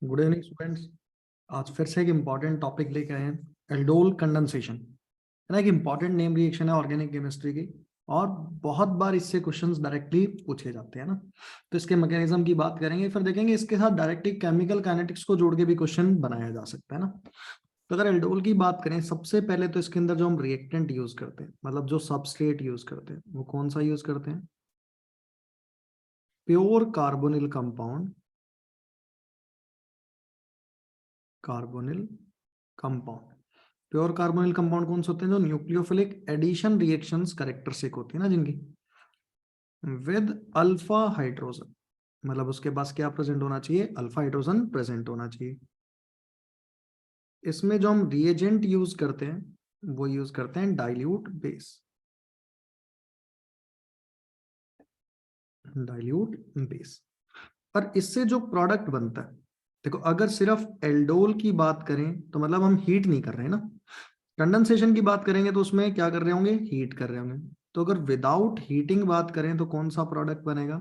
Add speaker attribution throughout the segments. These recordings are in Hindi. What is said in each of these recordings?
Speaker 1: Good evening students. आज फिर से एक इम्पॉर्टेंट टॉपिक लेके आए हैं, एल्डोल कंडेंसेशन। है ना, एक इम्पॉर्टेंट नेम रिएक्शन है ऑर्गेनिक केमिस्ट्री की, और बहुत बार इससे क्वेश्चंस डायरेक्टली पूछे जाते हैं ना। तो इसके मैकेनिज्म की बात करेंगे, फिर देखेंगे इसके साथ डायरेक्टली केमिकल काइनेटिक्स को जोड़ के भी क्वेश्चन बनाया जा सकता है ना। तो अगर एल्डोल की बात करें, सबसे पहले तो इसके अंदर जो हम रिएक्टेंट यूज करते हैं, मतलब जो सबस्ट्रेट यूज करते हैं, वो कौन सा यूज करते हैं? Pure carbonyl compound, carbonyl compound. Pure carbonyl compound कौन से होते हैं? जो न्यूक्लियोफिलिक एडिशन रिएक्शंस कैरेक्टरिस्टिक होती है ना जिनकी, विद अल्फा हाइड्रोजन। मतलब उसके पास क्या प्रेजेंट होना चाहिए? अल्फा हाइड्रोजन प्रेजेंट होना चाहिए। इसमें जो हम रिएजेंट यूज करते हैं वो यूज करते हैं डाइल्यूट बेस, डाइल्यूट बेस। और इससे जो प्रोडक्ट बनता है, देखो अगर सिर्फ एल्डोल की बात करें तो मतलब हम हीट नहीं कर रहे हैं ना। कंडेंसेशन की बात करेंगे तो उसमें क्या कर रहे होंगे? हीट कर रहे होंगे। तो अगर विदाउट हीटिंग बात करें तो कौन सा प्रोडक्ट बनेगा?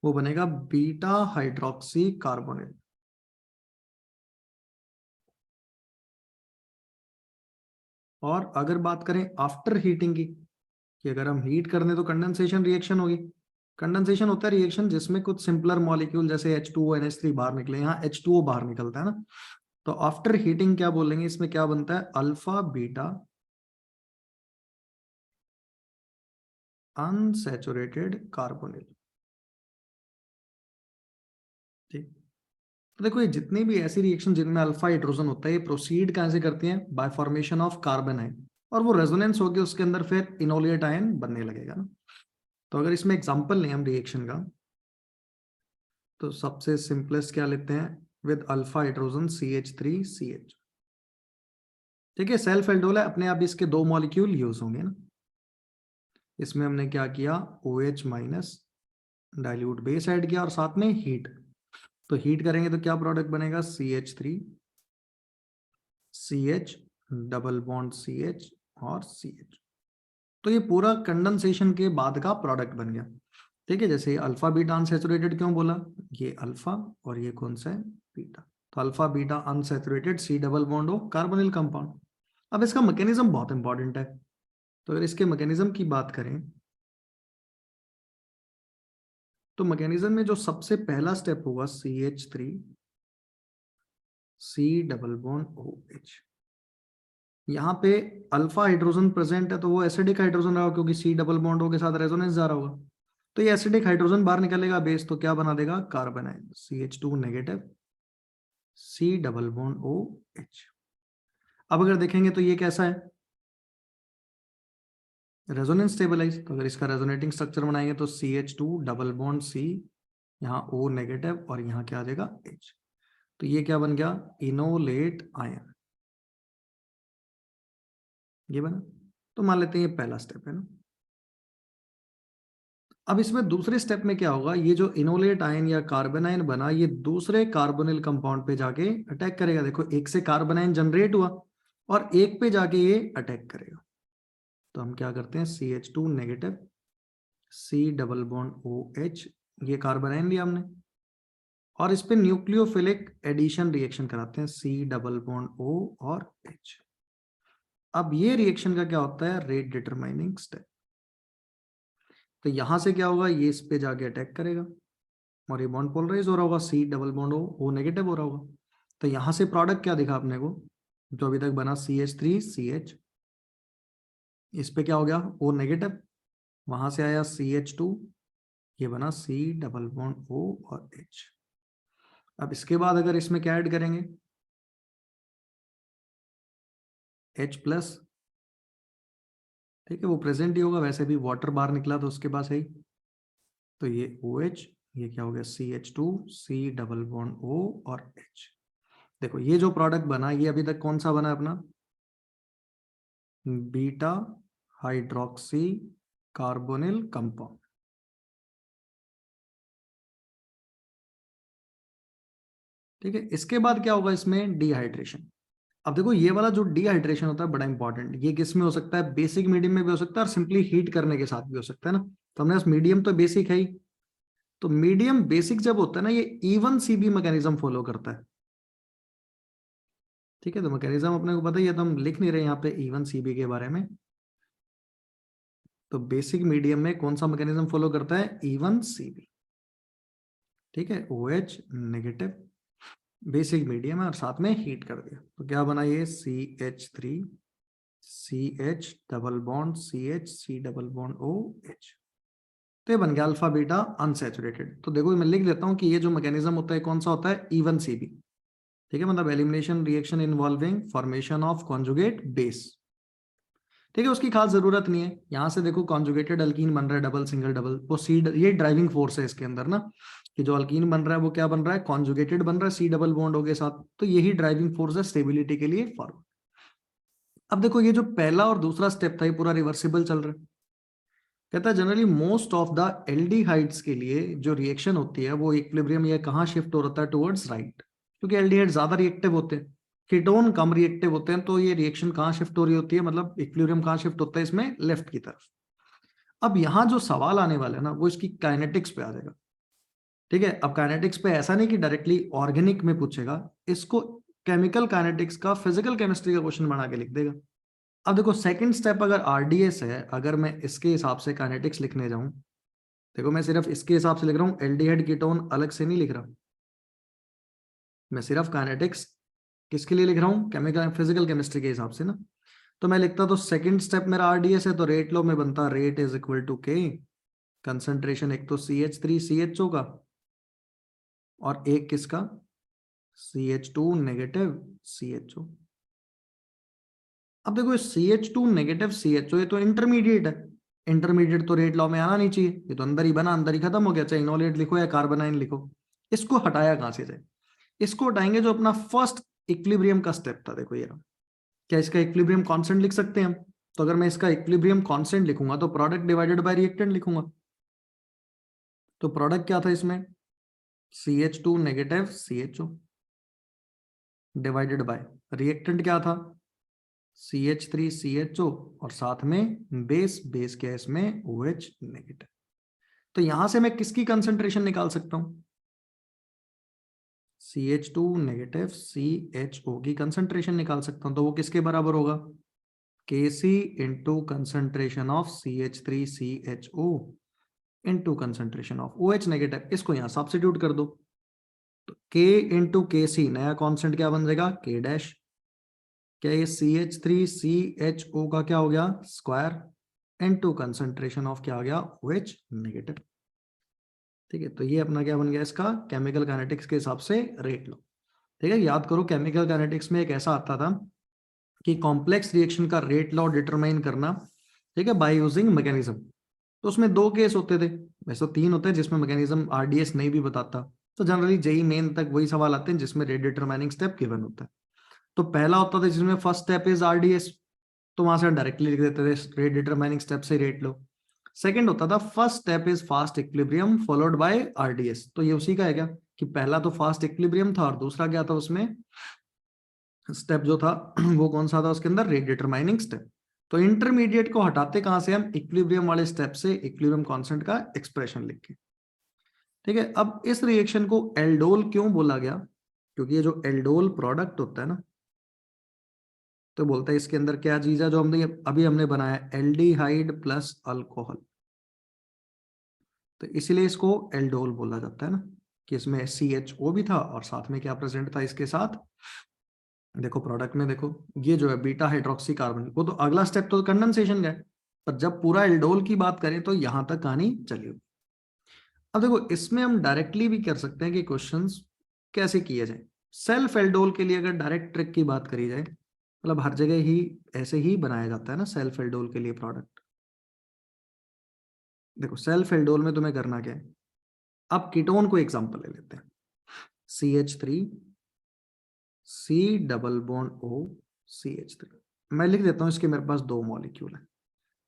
Speaker 1: वो बनेगा बीटा हाइड्रोक्सी कार्बोनेट। और अगर बात करें आफ्टर हीटिंग की, कि अगर हम हीट कर दें तो कंडेंसेशन रिएक्शन होगी। कंडेंसेशन होता है रिएक्शन जिसमें कुछ सिंपलर मॉलिक्यूल जैसे H2O NH3 बाहर निकले, यहाँ H2O बाहर निकलता है ना। तो आफ्टर हीटिंग क्या बोलेंगे? इसमें क्या बनता है? Alpha beta unsaturated carbonyl. ठीक। तो देखो ये जितनी भी ऐसी रिएक्शन जिनमें अल्फा हाइड्रोजन होता है, ये प्रोसीड कहां से करती हैं? Bye formation of carbon ion, और वो रेजोनेंस होकर उसके अंदर फिर इनोलिएट आयन बनने लगेगा ना। तो अगर इसमें एग्जांपल लें हम रिएक्शन का, तो सबसे सिंपलेस्ट क्या लेते हैं? With alpha hydrogen CH3CH। ठीक है, सेल्फ एल्डोल है, अपने आप इसके दो मॉलिक्यूल यूज होंगे ना। इसमें हमने क्या किया? OH minus dilute base add किया और साथ में हीट। तो हीट करेंगे तो क्या प्रोडक्ट बनेगा? CH3CH डबल बॉन्ड CH और CH। तो ये पूरा कंडेंसेशन के बाद का प्रोडक्ट बन गया। ठीक है, जैसे अल्फा बीटा अनसैचुरेटेड क्यों बोला? ये अल्फा और ये कौन सा है? बीटा। तो alpha beta unsaturated C double bond हो कार्बोनिल कंपाउंड। अब इसका मैकेनिज्म बहुत इंपॉर्टेंट है। तो अगर इसके मैकेनिज्म की बात करें तो मैकेनिज्म में जो सबसे पहला स्टेप होगा CH3C डबल बॉन्ड OH। यहाँ पे अल्फा हाइड्रोजन प्रेजेंट है तो वो एसिडिक हाइड्रोजन रहा होगा, क्योंकि C डबल बॉन्ड O के साथ रेजोनेंस जा रहा होगा। तो ये एसिडिक हाइड्रोजन बाहर निकलेगा बेस, तो क्या बना देगा? Carbanion CH2 negative C double bond OH। अब अगर देखेंगे तो ये कैसा है? Resonance stabilise. तो अगर इसका रेजोनेटिंग स्ट्रक्चर बनाएंगे तो CH2 डबल बॉन्ड C, यहाँ O नेगेटिव और यहाँ क्या आ जाएगा? H। तो ये क्या बन गया? इनोलेट आयन, ये बना। तो मान लेते हैं ये पहला स्टेप है ना। अब इसमें दूसरे स्टेप में क्या होगा? ये जो इनोलेट आयन या कार्बन आयन बना, ये दूसरे कार्बोनिल कंपाउंड पे जाके अटैक करेगा। देखो एक से कार्बन आयन जनरेट हुआ और एक पे जाके ये अटैक करेगा। तो हम क्या करते हैं? CH2 negative C double bond OH, ये कार्बन आयन लिया हमने, और इस पे न्यूक्लियोफिलिक एडिशन रिएक्शन कराते हैं C डबल बॉन्ड O और H। अब ये रिएक्शन का क्या होता है? Rate determining step. तो यहां से क्या होगा? ये इस पे जाके अटैक करेगा और ये बॉन्ड पोलराइज हो रहा होगा, C double bond O negative हो रहा होगा। तो यहां से प्रोडक्ट क्या दिखा अपने को? जो अभी तक बना CH3CH, इस पे क्या हो गया? O नेगेटिव, वहां से आया CH2, ये बना C डबल बॉन्ड O और H। अब इसके बाद अगर इसमें क्या ऐड करेंगे? H plus. ठीक है, वो प्रेजेंट ही होगा, वैसे भी वाटर बाहर निकला तो उसके पास है ही। तो ये OH, ये क्या हो गया? CH2 C double bond O और H। देखो ये जो प्रोडक्ट बना, ये अभी तक कौन सा बना अपना? Beta hydroxy carbonyl compound. ठीक है, इसके बाद क्या होगा? इसमें डिहाइड्रेशन। अब देखो ये वाला जो डिहाइड्रेशन होता है बड़ा इंपॉर्टेंट, ये किस में हो सकता है? बेसिक मीडियम में भी हो सकता है और सिंपली हीट करने के साथ भी हो सकता है ना। तो हमने मीडियम तो बेसिक है ही, तो मीडियम बेसिक जब होता है ना, ये इवन सीबी मैकेनिज्म फॉलो करता है। ठीक है, तो मैकेनिज्म अपने को पता ही है, तो हम लिख नहीं रहे यहाँ पे इवन सीबी के बारे में। तो बेसिक मीडियम में कौन सा मैकेनिज्म फॉलो करता है? Even CB. ठीक है, OH नेगेटिव बेसिक मीडियम है और साथ में हीट कर दिया, तो क्या बना ये? CH3 CH double bond CH C double bond OH। तो ये बन गया अल्फा बीटा अनसैचुरेटेड। तो देखो मैं लिख देता हूं कि ये जो मैकेनिज्म होता है कौन सा होता है? Even CB. ठीक है, मतलब elimination reaction involving formation of conjugate base. ठीक है, उसकी खास जरूरत नहीं है। यहां से देखो कॉन्जुगेटेड अल्कीन बन रहा है, डबल सिंगल डबल, वो सी, ये ड्राइविंग फोर्स है इसके अंदर ना, कि जो अल्कीन बन रहा है वो क्या बन रहा है? कॉन्जुगेटेड बन रहा है सी डबल बॉन्ड के साथ। तो यही ड्राइविंग फोर्स है स्टेबिलिटी के लिए फॉरवर्ड। अब देखो ये जो पहला और दूसरा स्टेप था ये पूरा रिवर्सिबल चल रहा है। कहता है generally most of the aldehydes के लिए जो रिएक्शन होती है वो इक्विलिब्रियम ये कहाँ शिफ्ट हो रहा है? टुवर्ड्स राइट, क्योंकि एल्डिहाइड ज्यादा रिएक्टिव होते हैं, कीटोन कम रिएक्टिव होते हैं, तो ये रिएक्शन कहाँ शिफ्ट हो रही होती है, मतलब इक्विलिब्रियम कहाँ शिफ्ट होता है इसमें? लेफ्ट की तरफ। अब यहाँ जो सवाल आने वाला है ना वो इसकी काइनेटिक्स पे आ जाएगा। ठीक है, अब काइनेटिक्स पे ऐसा नहीं कि डायरेक्टली ऑर्गेनिक में पूछेगा, इसको केमिकल काइनेटिक्स का फिजिकल केमिस्ट्री का क्वेश्चन बना के लिख देगा। अब देखो सेकंड स्टेप अगर RDS है, अगर मैं इसके हिसाब से काइनेटिक्स लिखने जाऊं, देखो मैं सिर्फ इसके हिसाब से लिख रहा हूं, एल्डिहाइड कीटोन अलग से नहीं लिख रहा, मैं सिर्फ काइनेटिक्स किसके लिए लिख रहा हूं? केमिकल फिजिकल केमिस्ट्री के हिसाब से ना। तो मैं लिखता तो सेकंड स्टेप मेरा RDS है, तो रेट लो में बनता rate is equal to K, concentration एक तो CH3 CHO का और एक किसका? CH2 negative CHO। अब देखो CH2 नेगेटिव CHO ये तो इंटरमीडिएट है, इंटरमीडिएट तो रेट लॉ में आना नहीं चाहिए, ये तो अंदर ही बना अंदर ही खत्म हो गया, चाहे इनोलेट लिखो या कार्बोनाइन लिखो। इसको हटाया कहां से जाए? इसको हटाएंगे जो अपना फर्स्ट इक्विलिब्रियम का स्टेप था, देखो ये। क्या इसका इक्विलिब्रियम कांस्टेंट लिख सकते हैं हम? तो अगर मैं इसका इक्विलिब्रियम कांस्टेंट लिखूंगा तो प्रोडक्ट डिवाइडेड बाय रिएक्टेंट लिखूंगा। तो प्रोडक्ट क्या था इसमें? CH2 negative CHO divided by reactant क्या था? CH3 CHO और साथ में बेस, बेस क्या है इसमें? OH negative. तो यहां से मैं किसकी कंसंट्रेशन निकाल सकता हूं? CH2 नेगेटिव CHO की कंसंट्रेशन निकाल सकता हूं, तो वो किसके बराबर होगा? Kc into concentration of CH3 CHO into concentration of OH negative. इसको यहां सब्स्टिट्यूट कर दो, तो K इंटू KC नया कांस्टेंट क्या बन जाएगा? K dash. क्या ये CH3 CHO का क्या हो गया? स्क्वायर इंटू कंसंट्रेशन ऑफ क्या हो गया? OH negative. ठीक है, तो ये अपना क्या बन गया इसका? केमिकल काइनेटिक्स के हिसाब से रेट लो। ठीक है, याद करो केमिकल काइनेटिक्स में एक ऐसा आता था कि कॉम्प्लेक्स रिएक्शन का रेट लॉ डिटरमाइन करना, ठीक है, बाय यूजिंग मैकेनिज्म। तो उसमें दो केस होते थे, वैसे तीन होते हैं जिसमें मैकेनिज्म RDS नहीं भी बताता। तो जनरली जेई मेन तक वही सवाल आते हैं जिसमें रेट डिटरमाइनिंग स्टेप गिवन होता है। तो पहला होता था जिसमें फर्स्ट स्टेप इज RDS, तो वहां से डायरेक्टली लिख देते थे रेट डिटरमाइनिंग स्टेप से रेट लो। सेकंड होता था first step is fast equilibrium followed by RDS, तो ये उसी का है क्या कि पहला तो फास्ट इक्विलिब्रियम था और दूसरा क्या था उसमें स्टेप जो था वो कौन सा था उसके अंदर? Rate determining step. तो इंटरमीडिएट को हटाते कहां से हम? इक्विलिब्रियम वाले स्टेप से, इक्विलिब्रियम कांस्टेंट का एक्सप्रेशन लिख के। ठीक है, अब इस रिएक्शन को एल्डोल क्यों बोला गया? क्योंकि ये जो एल्डोल प्रोडक्ट होता है ना, तो बोलता है इसके अंदर क्या चीज है जो हमने बनाया? Aldehyde plus alcohol. तो इसीलिए इसको एल्डोल बोला जाता है ना, कि इसमें CHO भी था और साथ में क्या प्रेजेंट था इसके साथ? देखो प्रोडक्ट में देखो ये जो है बीटा हाइड्रोक्सी कार्बन, वो तो अगला स्टेप तो कंडेंसेशन का है, पर जब पूरा एल्डोल की बात करें तो यहां तक कहानी चली। अब देखो इसमें हम डायरेक्टली भी कर सकते हैं कि क्वेश्चंस कैसे किए जाए। सेल्फ एल्डोल के लिए अगर डायरेक्ट ट्रिक की बात करी जाए, मतलब हर जगह ही ऐसे ही बनाया जाता है ना सेल्फ एल्डोल के लिए प्रोडक्ट। देखो सेल्फ एल्डोल में तुम्हें करना क्या है? अब कीटोन को एग्जांपल ले लेते हैं, CH3 C double bond O CH3। मैं लिख देता हूं इसके मेरे पास दो मॉलिक्यूल है,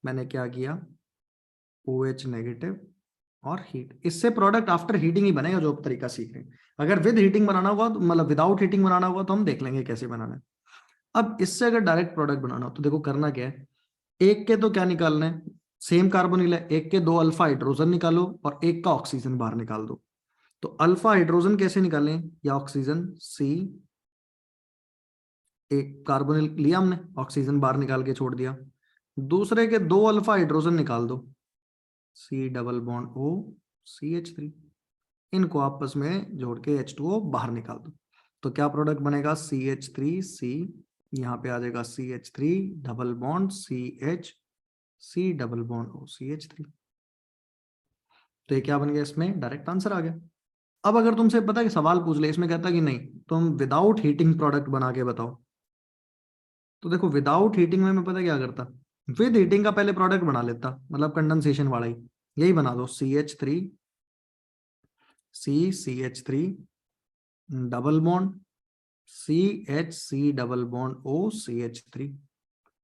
Speaker 1: मैंने क्या किया? OH नेगेटिव और हीट, इससे प्रोडक्ट आफ्टर हीटिंग ही बनेगा जो तरीका सीख रहे हैं। अगर विद हीटिंग बनाना हुआ तो मतलब विदाउट हीटिंग बनाना हुआ तो हम देख लेंगे कैसे बनाना है। अब इससे अगर डायरेक्ट प्रोडक्ट बनाना हो तो देखो करना क्या है, एक के तो क्या निकालना है? सेम कार्बोनिल है, एक के 2 अल्फा हाइड्रोजन निकालो और एक का ऑक्सीजन बाहर निकाल दो। तो अल्फा हाइड्रोजन कैसे निकालें, या ऑक्सीजन सी, एक कार्बोनिल लिया हमने, ऑक्सीजन बाहर निकाल के छोड़ दिया, दूसरे के 2 अल्फा हाइड्रोजन निकाल दो, C double bond O CH3, इनको आपस में जोड़ के H2O बाहर निकाल दो। तो क्या प्रोडक्ट बनेगा, CH3C, यहाँ पे आ जाएगा CH3 double bond CH, C double bond O CH3। तो ये क्या बन गया, इसमें डायरेक्ट आंसर आ गया। अब अगर तुमसे पता है कि सवाल पूछ ले, इसमें कहता कि नहीं तुम विदाउट हीटिंग प्रोडक्ट बना के बताओ, तो देखो विदाउट हीटिंग में मैं पता क्या करता, विद हीटिंग का पहले प्रोडक्ट बना लेता, मतलब कंडेंसेशन वाला ही, यही बना दो, CH3 double bond CH, double bond O CH3।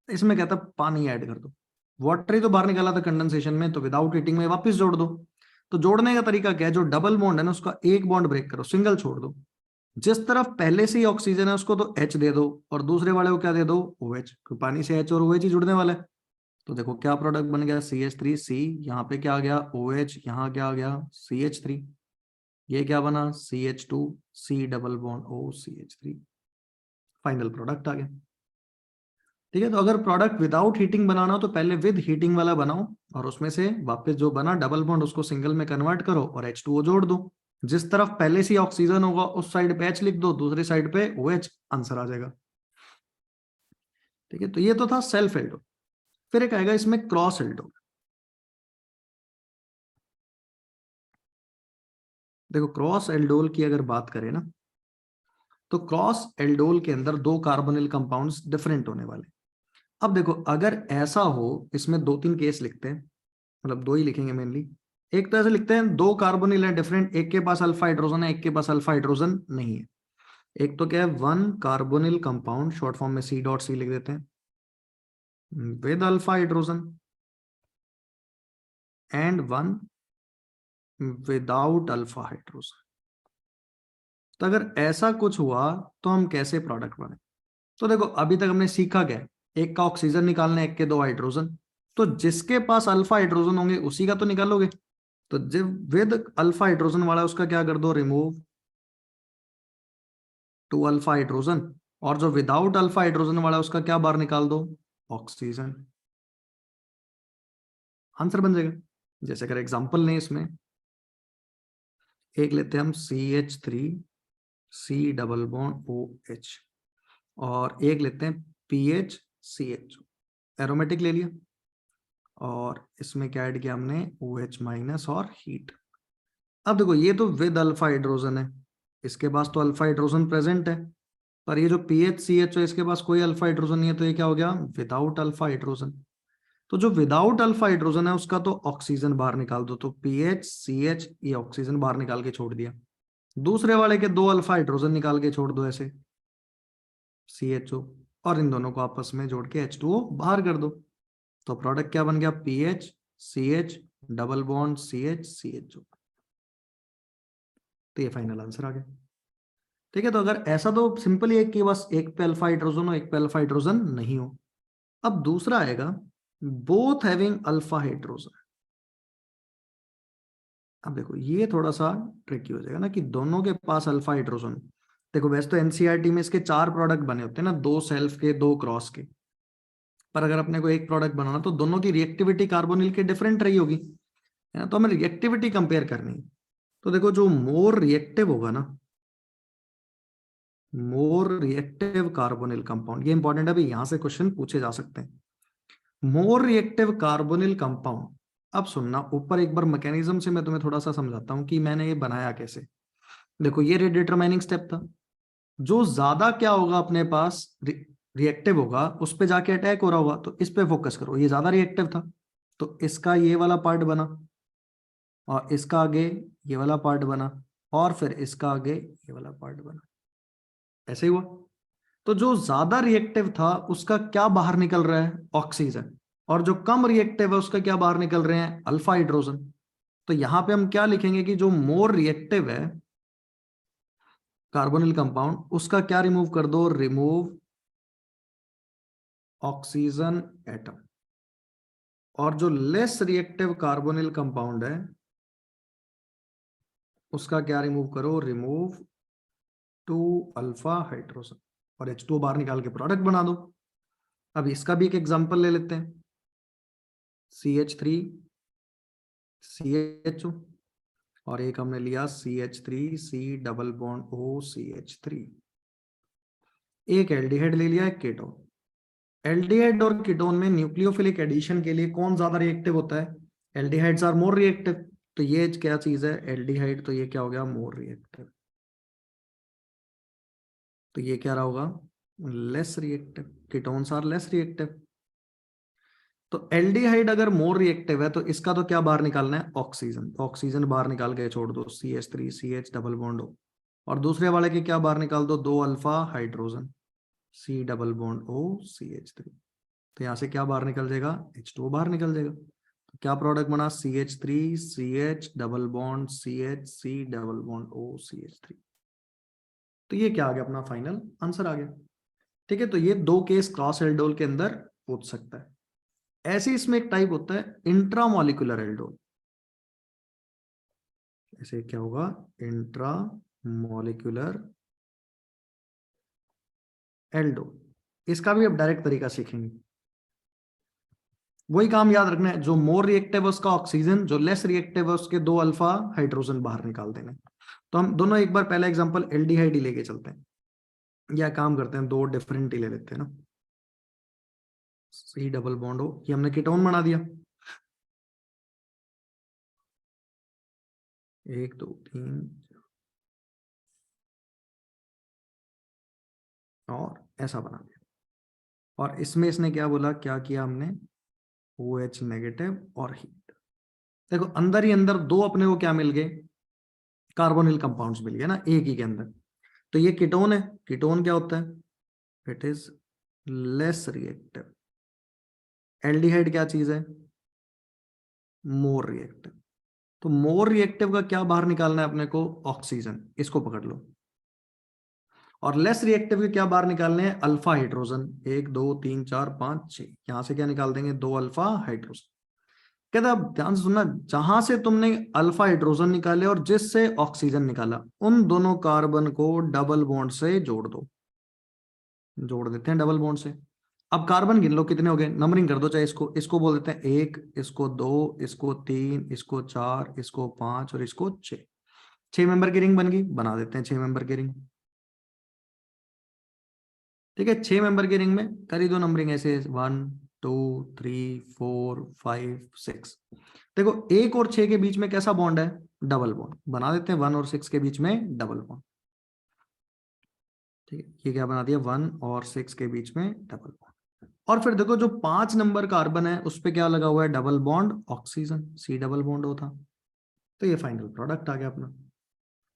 Speaker 1: इसमें कहता पानी ऐड कर दो, वाटर ही तो बाहर निकाला था कंडेंसेशन में, तो विदाउट हीटिंग में वापस जोड़ दो। तो जोड़ने का तरीका क्या है, जो डबल बॉन्ड है ना उसका एक बॉन्ड ब्रेक करो, सिंगल छोड़ दो, जिस तरफ पहले से ही ऑक्सीजन है उसको तो H दे दो, और दूसरे वाले को क्या दे दो, OH, क्योंकि पानी से H और OH ही जुड़ने वाला है। तो देखो क्या प्रोडक्ट बन गया, CH3C, यहाँ पे क्या आ गया OH, यहाँ क्या आ गया CH3, ये क्या बना CH2C double bond O CH3, final product आ गया। ठीक है, तो अगर प्रोडक्ट विदाउट हीटिंग बनाना हो तो पहले विद हीटिंग वाला बनाओ, और उसमें से वापस जो बना डबल बॉन्ड उसको सिंगल में कन्वर्ट करो और H2O जोड़ दो, जिस तरफ पहले से ऑक्सीजन होगा उस साइड पे H लिख दो, दूसरी साइड पे OH, आंसर आ जाएगा। ठीक है, तो ये तो था सेल्फ एल्डोल। फिर एक आएगा इसमें क्रॉस एल्डोल। देखो क्रॉस एल्डोल की अगर बात करें ना, तो क्रॉस एल्डोल के अंदर 2 कार्बोनिल कंपाउंड्स डिफरेंट होने वाले। अब देखो अगर ऐसा हो, इसमें 2-3 केस लिखते हैं, मतलब 2 ही लिखेंगे मेनली। एक तो ऐसे लिखते हैं 2 कार्बोनिल है डिफरेंट, एक के पास अल्फा हाइड्रोजन है, एक के पास अल्फा हाइड्रोजन नहीं है। एक तो क्या है, 1 कार्बोनिल कंपाउंड, शॉर्ट फॉर्म में C.C लिख देते हैं, with alpha hydrogen, and 1 without alpha hydrogen. तो अगर ऐसा कुछ हुआ तो हम कैसे प्रोडक्ट बने। तो देखो अभी तक हमने सीखा क्या है, एक का ऑक्सीजन निकालना है, एक के 2 हाइड्रोजन, तो जिसके पास अल्फा हाइड्रोजन होंगे उसी का तो निकालोगे। तो जब विद अल्फा हाइड्रोजन वाला है, उसका क्या कर दो, रिमूव 2 अल्फा हाइड्रोजन, और जो विदाउट अल्फा हाइड्रोजन वाला है उसका क्या बाहर निकाल दो, ऑक्सीजन, आंसर बन जाएगा। जैसे अगर एग्जांपल लें, इसमें एक लेते हैं हम CH3C डबल बॉन्ड OH, और एक लेते हैं PHCH, एरोमेटिक ले लिया, और इसमें क्या ऐड किया हमने, OH माइनस और हीट। अब देखो ये तो विद अल्फा हाइड्रोजन है, इसके पास तो अल्फा हाइड्रोजन प्रेजेंट है, पर ये जो PHCH है इसके पास कोई अल्फा हाइड्रोजन नहीं है, तो ये क्या हो गया, विदाउट अल्फा हाइड्रोजन। तो जो विदाउट अल्फा हाइड्रोजन है उसका तो ऑक्सीजन बाहर निकाल दो, तो PHCH, ये ऑक्सीजन बाहर निकाल के छोड़ दिया, दूसरे वाले के 2 अल्फा हाइड्रोजन निकाल के छोड़ दो ऐसे CHO, और इन दोनों को आपस में जोड़ के H2O बाहर कर दो। तो प्रोडक्ट क्या बन गया, PHCH डबल बॉन्ड CHCHO। तो ये फाइनल आंसर आ गया। ठीक है, तो अगर ऐसा तो सिंपल ही है कि बस एक पे अल्फा हाइड्रोजन हो, एक पे अल्फा हाइड्रोजन नहीं हो। अब दूसरा आएगा, बोथ हैविंग अल्फा हाइड्रोजन। अब देखो ये थोड़ा सा ट्रिकी हो जाएगा ना, कि दोनों के पास अल्फा हाइड्रोजन। देखो वैसे तो एनसीईआरटी में इसके 4 प्रोडक्ट बने होते हैं ना, 2 सेल्फ के 2 क्रॉस के, पर अगर अपने को एक प्रोडक्ट बनाना तो दोनों की रिएक्टिविटी कार्बोनिल के डिफरेंट रही होगी, है ना, तो हमें रिएक्टिविटी कंपेयर करनी है। तो देखो जो मोर रिएक्टिव होगा ना, मोर रिएक्टिव कार्बोनिल कंपाउंड, ये इंपॉर्टेंट है भाई, यहां से क्वेश्चन पूछे जा सकते हैं। मोर रिएक्टिव कार्बोनिल कंपाउंड, अब सुनना, ऊपर एक बार मैकेनिज्म से मैं तुम्हें थोड़ा सा समझाता हूं कि मैंने ये बनाया कैसे। देखो ये डिटरमाइनिंग स्टेप था, जो ज्यादा क्या होगा अपने पास, रिएक्टिव होगा, उस पे जाके अटैक हो रहा होगा, तो इस पे फोकस करो, ये ज्यादा रिएक्टिव था, तो इसका ये वाला पार्ट बना, और इसका आगे ये वाला पार्ट बना, और फिर इसका आगे ये वाला पार्ट बना, ऐसे ही हुआ। तो जो ज्यादा रिएक्टिव था उसका क्या बाहर निकल रहा है, ऑक्सीजन, और जो कम रिएक्टिव है उसका क्या बाहर निकल रहे हैं, अल्फा हाइड्रोजन। तो यहां पे हम क्या लिखेंगे कि जो मोर रिएक्टिव है कार्बोनिल कंपाउंड, उसका क्या रिमूव कर दो, रिमूव ऑक्सीजन एटम। और जो लेस रिएक्टिव कार्बोनिल कंपाउंड है उसका क्या रिमूव करो, रिमूव 2 अल्फा हाइड्रोजन और H2O बाहर निकाल के प्रोडक्ट बना दो। अब इसका भी एक एग्जांपल ले लेते हैं, CH3 CHO और एक हमने लिया CH3C double bond O CH3। एक एल्डिहाइड ले लिया, एक कीटोन। एल्डिहाइड और कीटोन में न्यूक्लियोफिलिक एडिशन के लिए कौन ज्यादा रिएक्टिव होता है? Aldehydes are more reactive. तो ये क्या चीज है, एल्डिहाइड, तो ये क्या हो गया, मोर रिएक्टिव। तो ये क्या रहा होगा, less reactive. Ketones are less reactive. तो एल्डिहाइड अगर मोर रिएक्टिव है तो इसका तो क्या बाहर निकालना है, ऑक्सीजन। ऑक्सीजन बाहर निकाल के छोड़ दो, CH3CH डबल बॉन्ड O। और दूसरे वाले के क्या बाहर निकाल दो, 2 alpha hydrogen, C double bond O CH3। तो यहां से क्या बाहर निकल जाएगा, H2O बाहर निकल जाएगा। तो क्या प्रोडक्ट बना, CH3CH double bond CH, C double bond O CH3। तो ये क्या आ गया, अपना फाइनल आंसर आ गया। ठीक है, तो ये 2 केस क्रॉस एल्डोल के अंदर पूछ सकता है। ऐसे इसमें एक टाइप होता है इंट्रामोलिकुलर एल्डोल। ऐसे क्या होगा, इंट्रामोलिकुलर एल्डोल। इसका भी अब डायरेक्ट तरीका सीखेंगे। वही काम याद रखना है, जो मोर रिएक्टिव है उसका ऑक्सीजन, जो लेस रिएक्टिव है उसके 2 अल्फा हाइड्रोजन बाहर निकाल देने। तो हम दोनों एक बार पहला एग्जांपल एल्डिहाइड ही लेके चलते हैं, या काम करते हैं 2 डिफरेंट ही ले लेते हैं ना। C डबल बॉन्ड O, ये हमने कीटोन बना दिया, 1 2 3 और ऐसा बना दिया। और इसमें इसने क्या बोला, क्या किया हमने, OH नेगेटिव और हीट। देखो अंदर ही अंदर 2 अपने को क्या मिल गए, कार्बोनिल कंपाउंड्स मिल गए ना एक ही के अंदर। तो ये कीटोन है, कीटोन क्या होता है, it is less reactive. Aldehyde क्या चीज है, मोर रिएक्टिव। तो मोर रिएक्टिव का क्या बाहर निकालना है अपने को, ऑक्सीजन, इसको पकड़ लो। और लेस रिएक्टिव के क्या बाहर निकालने हैं, अल्फा हाइड्रोजन, 1 2 3 4 5 6। यहां से क्या निकाल देंगे, 2 अल्फा हाइड्रोजन। कहता अब ध्यान से सुनना, जहां से तुमने अल्फा हाइड्रोजन निकाले और जिससे ऑक्सीजन निकाला, उन दोनों कार्बन को डबल बॉन्ड से जोड़ दो। जोड़ देते हैं डबल बॉन्ड से। अब कार्बन गिन लो कितने हो गए, नंबरिंग कर दो, चाहे इसको इसको बोल देते हैं 1, इसको 2, इसको 3, इसको 4, इसको 5 और इसको 6। 6 मेंबर की रिंग बन गई, बना देते हैं 6 मेंबर की रिंग। ठीक है, 6 मेंबर की रिंग में करी दो नंबरिंग ऐसे, 1 2 3 4 5 6। देखो 1 और 6 के बीच में कैसा बॉन्ड है, डबल बॉन्ड, बना देते हैं 1 और 6 के बीच में डबल बॉन्ड। ठीक है, ये क्या बना दिया, 1 और 6 के बीच में डबल बॉन्ड। और फिर देखो जो 5 नंबर कार्बन है उस पे क्या लगा हुआ है, double bond oxygen, C double bond होता। तो ये फाइनल प्रोडक्ट आ गया अपना।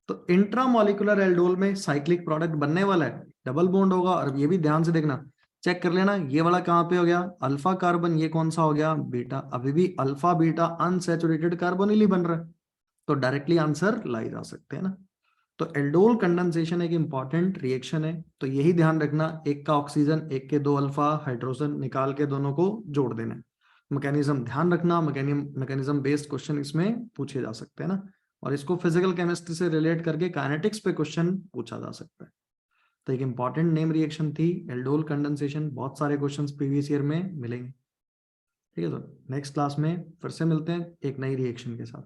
Speaker 1: तो इंट्रामोलिकुलर एल्डोल में साइक्लिक प्रोडक्ट बनने वाला है, डबल बॉन्ड होगा। और ये भी ध्यान से देखना, चेक कर लेना, ये वाला कहाँ पे हो गया, अल्फा कार्बन, ये कौन सा हो गया, बीटा। अभी भी अल्फा बीटा अनसैचुरेटेड कार्बोनिल ही बन रहा है, तो डायरेक्टली आंसर लाई जा सकते हैं ना। तो एल्डोल कंडेंसेशन एक इंपॉर्टेंट रिएक्शन है, तो यही ध्यान रखना, एक का ऑक्सीजन, एक के 2 अल्फा हाइड्रोजन निकाल के दोनों को जोड़ देना। मैकेनिज्म ध्यान रखना, मैकेनिज्म बेस्ड क्वेश्चन इसमें पूछे जा सकते हैं ना। और इसको फिजिकल केमिस्ट्री से रिलेट करके काइनेटिक्स पे क्वेश्चन पूछा जा सकता है। तो एक इंपॉर्टेंट नेम रिएक्शन थी एल्डोल कंडेंसेशन, बहुत सारे क्वेश्चंस प्रीवियस ईयर में मिलेंगे। ठीक है, तो नेक्स्ट क्लास में फिर से मिलते हैं एक नई रिएक्शन के साथ।